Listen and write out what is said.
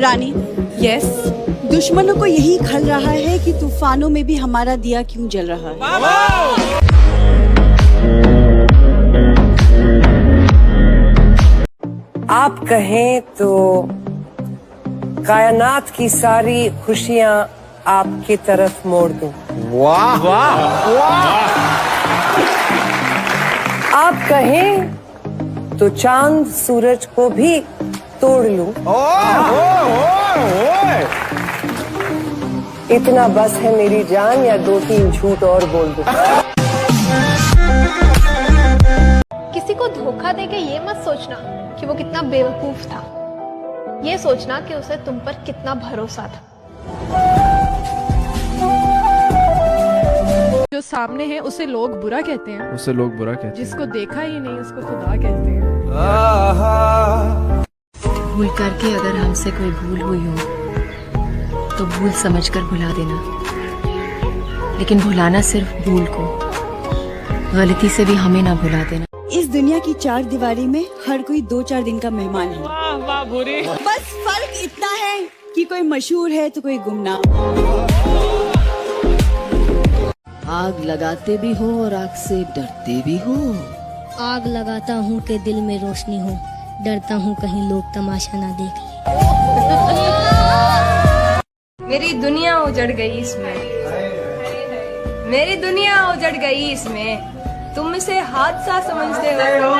रानी, yes. दुश्मनों को यही खल रहा है कि तूफानों में भी हमारा दिया क्यों जल रहा है। आप कहें तो कायनात की सारी खुशियां आपकी तरफ मोड़ दूं। वाह वाह वाह। आप कहें तो चांद सूरज को भी तोड़ लूं। इतना बस है मेरी जान, या 2-3 झूठ और बोल दूं। किसी को धोखा देके ये मत सोचना कि वो कितना बेवकूफ था, ये सोचना कि उसे तुम पर कितना भरोसा था। जो सामने है उसे लोग बुरा कहते हैं, उससे लोग बुरा कहते हैं। जिसको देखा ही नहीं उसको खुदा कहते हैं। भूल करके अगर हमसे कोई भूल हुई हो तो भूल समझकर भुला देना, लेकिन भुलाना सिर्फ भूल को, गलती से भी हमें ना भुला देना। इस दुनिया की 4 दीवारी में हर कोई 2-4 दिन का मेहमान है। वाह वाह बुरी। बस फर्क इतना है कि कोई मशहूर है तो कोई गुमनाम। आग लगाते भी हो और आग से डरते भी हो। आग लगाता हूँ कि दिल में रोशनी हो, डरता हूँ कहीं लोग तमाशा ना देख लें। मेरी दुनिया उजड़ गई इसमें, मेरी दुनिया उजड़ गई इसमें, तुम इसे हादसा समझते हो।